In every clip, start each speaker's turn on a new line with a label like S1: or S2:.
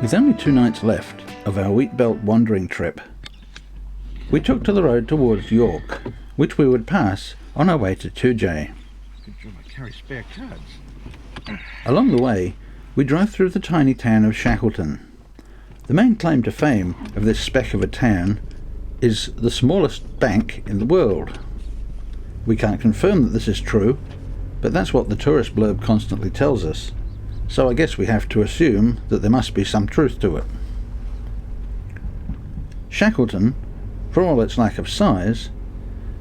S1: With only 2 nights left of our Wheatbelt wandering trip, we took to the road towards York, which we would pass on our way to Toodyay.
S2: Good job I carry spare cards.
S1: Along the way, we drove through the tiny town of Shackleton. The main claim to fame of this speck of a town is the smallest bank in the world. We can't confirm that this is true, but that's what the tourist blurb constantly tells us, so I guess we have to assume that there must be some truth to it. Shackleton, for all its lack of size,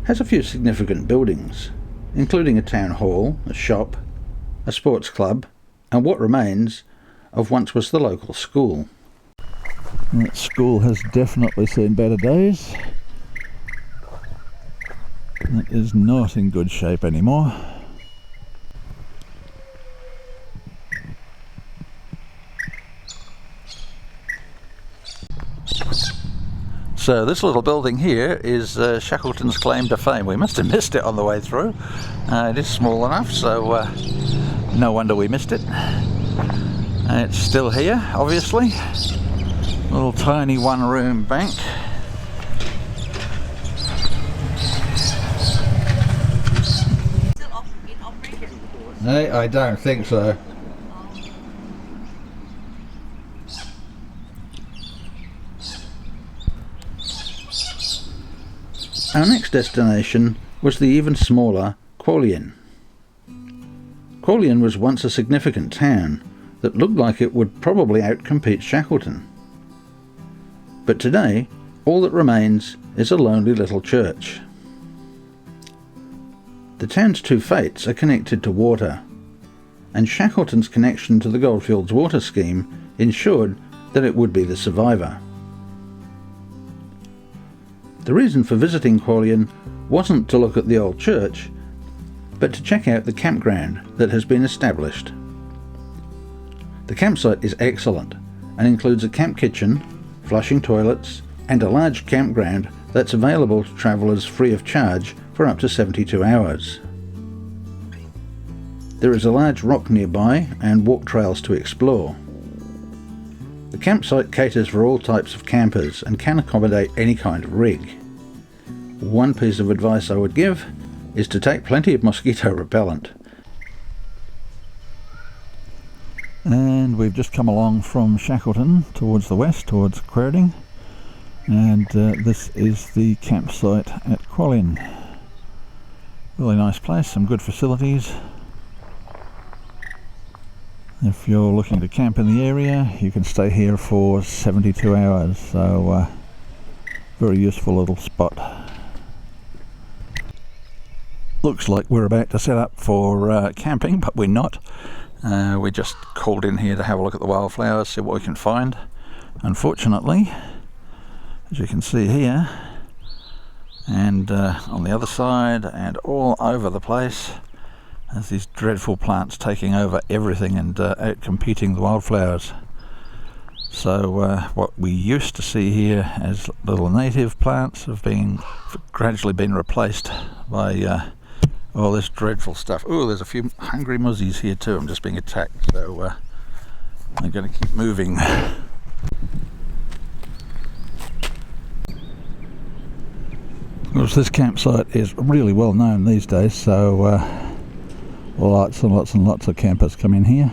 S1: has a few significant buildings, including a town hall, a shop, a sports club, and what remains of once was the local school.
S3: That school has definitely seen better days. It is not in good shape anymore.
S1: So this little building here is Shackleton's claim to fame. We must have missed it on the way through. It is small enough, so no wonder we missed it. It's still here, obviously. Little tiny one-room bank.
S4: Still in operation?
S1: No, I don't think so. Our next destination was the even smaller Kwolyin. Kwolyin was once a significant town that looked like it would probably outcompete Shackleton. But today, all that remains is a lonely little church. The town's 2 fates are connected to water, and Shackleton's connection to the Goldfields water scheme ensured that it would be the survivor. The reason for visiting Kwolyin wasn't to look at the old church, but to check out the campground that has been established. The campsite is excellent and includes a camp kitchen, flushing toilets, and a large campground that's available to travellers free of charge for up to 72 hours. There is a large rock nearby and walk trails to explore. The campsite caters for all types of campers and can accommodate any kind of rig. One piece of advice I would give is to take plenty of mosquito repellent.
S3: And we've just come along from Shackleton towards the west, towards Quairading, and this is the campsite at Kwolyin. Really nice place, some good facilities. If you're looking to camp in the area, you can stay here for 72 hours, so very useful little spot. Looks like we're about to set up for camping, but we're not. We just called in here to have a look at the wildflowers, see what we can find. Unfortunately, as you can see here, and on the other side and all over the place, there's these dreadful plants taking over everything and out-competing the wildflowers. So what we used to see here as little native plants have gradually been replaced by all this dreadful stuff. Oh, there's a few hungry muzzies here too. I'm just being attacked, so I'm going to keep moving. Of course, this campsite is really well known these days, so lots and lots and lots of campers come in here.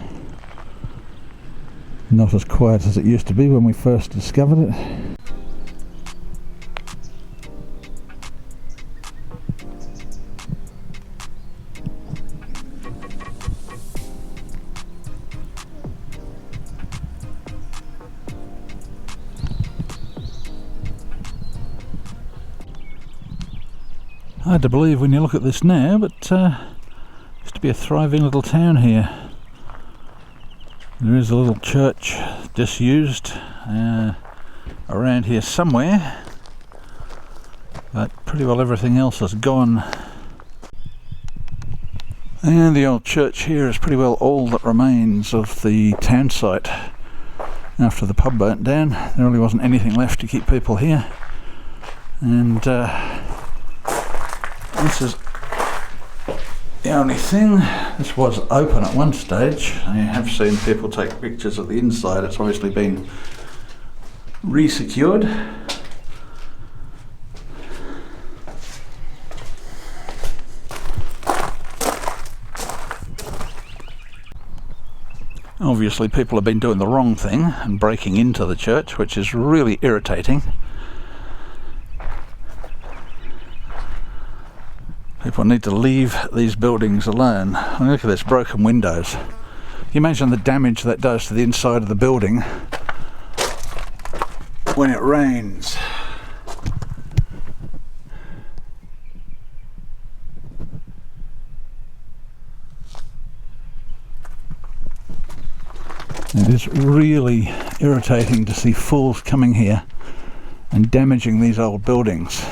S3: Not as quiet as it used to be when we first discovered it. Hard to believe when you look at this now, but used to be a thriving little town here. There is a little church disused around here somewhere, but pretty well everything else has gone. And the old church here is pretty well all that remains of the town site. After the pub burnt down, there really wasn't anything left to keep people here. And this is The only thing, this was open at one stage. I have seen people take pictures of the inside. It's obviously been re-secured. Obviously people have been doing the wrong thing and breaking into the church, which is really irritating. People need to leave these buildings alone. I mean, look at this, broken windows. Can you imagine the damage that does to the inside of the building when it rains? It is really irritating to see falls coming here and damaging these old buildings.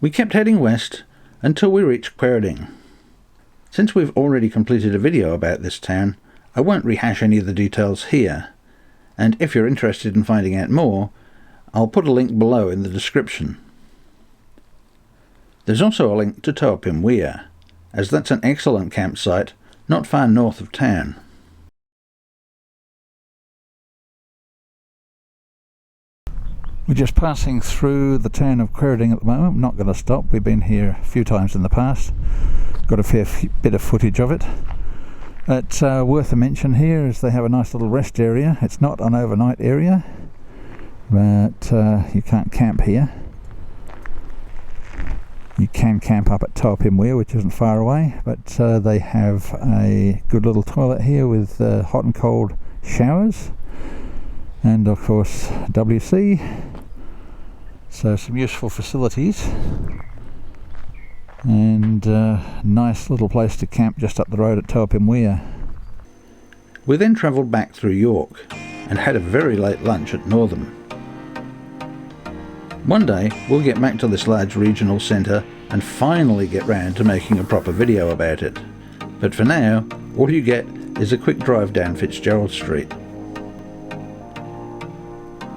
S1: We kept heading west until we reached Quairading. Since we've already completed a video about this town, I won't rehash any of the details here, and if you're interested in finding out more, I'll put a link below in the description. There's also a link to Toodyay Weir, as that's an excellent campsite not far north of town.
S3: We're just passing through the town of Quairading at the moment. I'm not going to stop. We've been here a few times in the past. Got a fair bit of footage of it. It's worth a mention here is they have a nice little rest area. It's not an overnight area, but you can't camp here. You can camp up at Toodyay Weir, which isn't far away, but they have a good little toilet here with hot and cold showers, and of course WC. So some useful facilities, and nice little place to camp just up the road at Toodyay Weir.
S1: We then travelled back through York and had a very late lunch at Northam. One day we'll get back to this large regional centre and finally get round to making a proper video about it. But for now, all you get is a quick drive down Fitzgerald Street.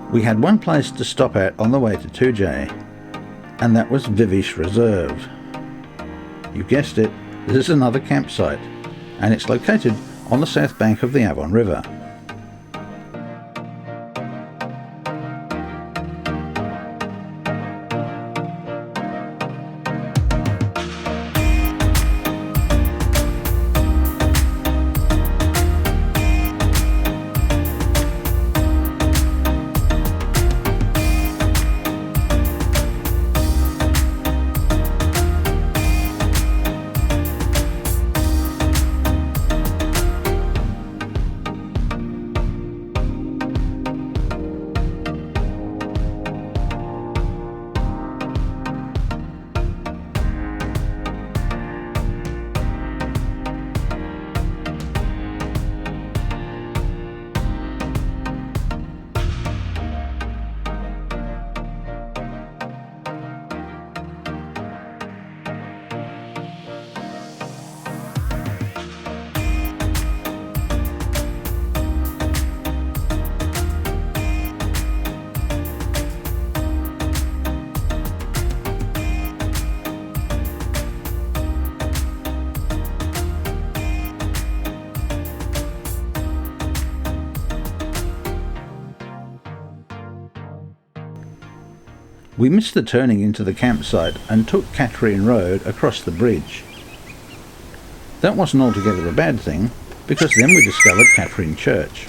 S1: We had one place to stop at on the way to Toodyay, and that was Viveash Reserve. You guessed it, this is another campsite, and it's located on the south bank of the Avon River. We missed the turning into the campsite and took Katrine Road across the bridge. That wasn't altogether a bad thing, because then we discovered Katrine Church.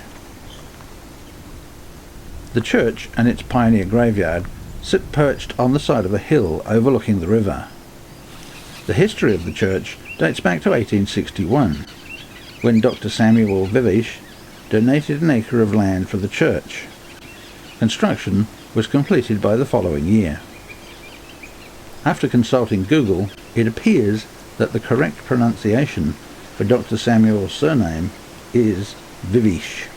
S1: The church and its pioneer graveyard sit perched on the side of a hill overlooking the river. The history of the church dates back to 1861, when Dr. Samuel Viveash donated an acre of land for the church. Construction was completed by the following year. After consulting Google, it appears that the correct pronunciation for Dr. Samuel's surname is Viveash.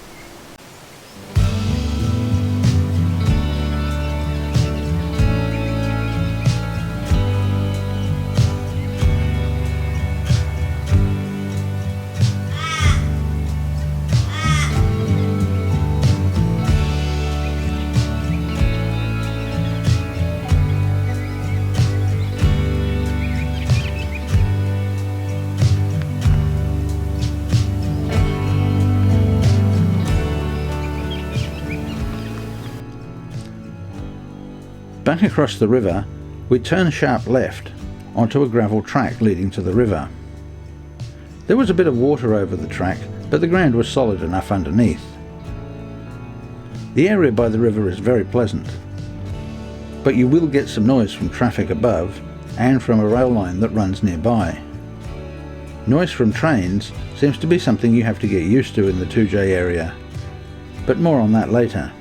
S1: Back across the river, we turn sharp left onto a gravel track leading to the river. There was a bit of water over the track, but the ground was solid enough underneath. The area by the river is very pleasant, but you will get some noise from traffic above and from a rail line that runs nearby. Noise from trains seems to be something you have to get used to in the Toodyay area, but more on that later.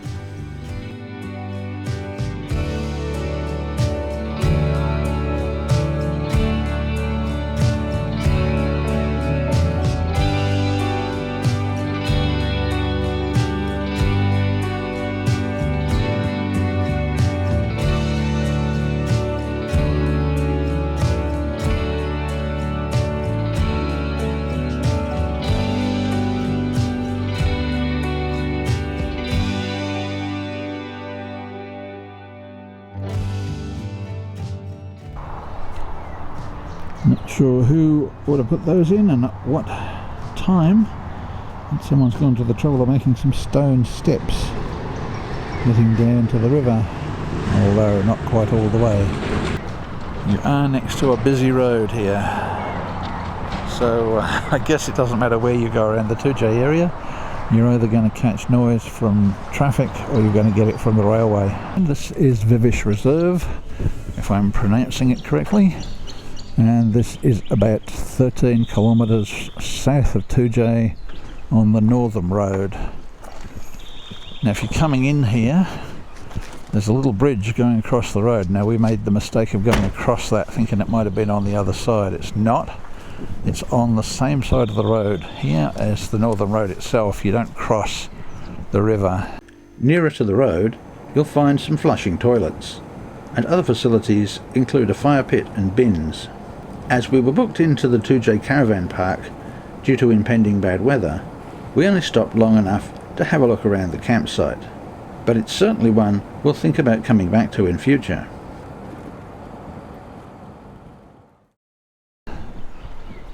S3: Not sure who would have put those in and at what time, but someone's gone to the trouble of making some stone steps getting down to the river, although not quite all the way. You are next to a busy road here, so I guess it doesn't matter where you go around the Toodyay area, you're either going to catch noise from traffic or you're going to get it from the railway. And this is Viveash Reserve, if I'm pronouncing it correctly. And this is about 13 kilometres south of Toodyay on the Northam road. Now if you're coming in here, there's a little bridge going across the road. Now we made the mistake of going across that thinking it might have been on the other side. It's not. It's on the same side of the road here as the Northam road itself. You don't cross the river.
S1: Nearer to the road, you'll find some flushing toilets, and other facilities include a fire pit and bins. As we were booked into the Toodyay Caravan Park due to impending bad weather, we only stopped long enough to have a look around the campsite, but it's certainly one we'll think about coming back to in future.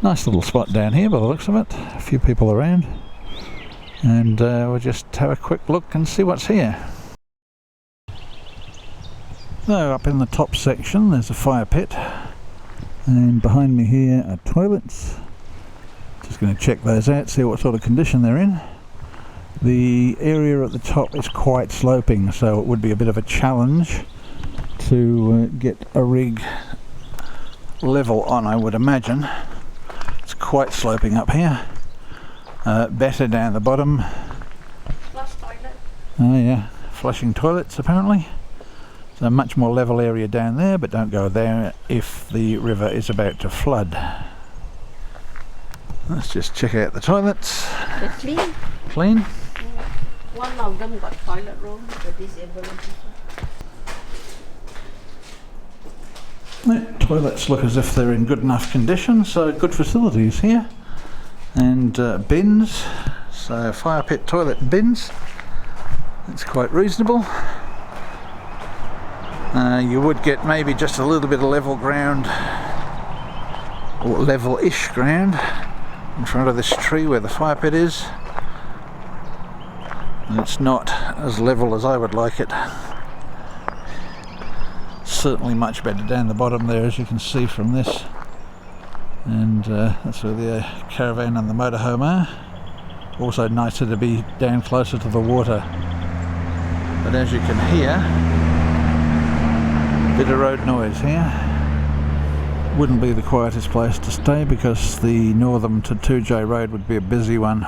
S3: Nice little spot down here by the looks of it, a few people around, and we'll just have a quick look and see what's here. So up in the top section there's a fire pit, and behind me here are toilets. Just going to check those out, see what sort of condition they're in. The area at the top is quite sloping, so it would be a bit of a challenge to get a rig level on, I would imagine. It's quite sloping up here. Better down the bottom.
S4: Flush toilet.
S3: Oh yeah, flushing toilets apparently. So much more level area down there, but don't go there if the river is about to flood. Let's just check out the toilets.
S4: They're clean.
S3: Clean?
S4: One of them got toilet room for disabled people.
S3: The toilets look as if they're in good enough condition, so good facilities here. And bins, so fire pit toilet bins. It's quite reasonable. You would get maybe just a little bit of level ground, or level-ish ground, in front of this tree where the fire pit is. And it's not as level as I would like it. certainly much better down the bottom there, as you can see from this. And that's where the caravan and the motorhome are. Also nicer to be down closer to the water. But as you can hear, bit of road noise here. Wouldn't be the quietest place to stay, because the Northam to Toodyay road would be a busy one.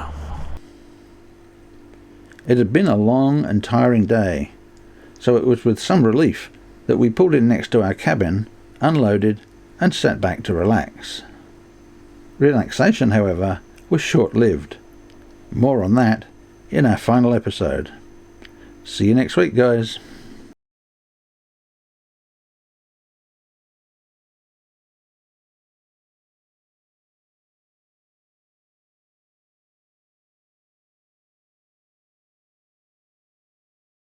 S1: It had been a long and tiring day, so it was with some relief that we pulled in next to our cabin, unloaded, and sat back to relax. Relaxation, however, was short-lived. More on that in our final episode. See you next week, guys.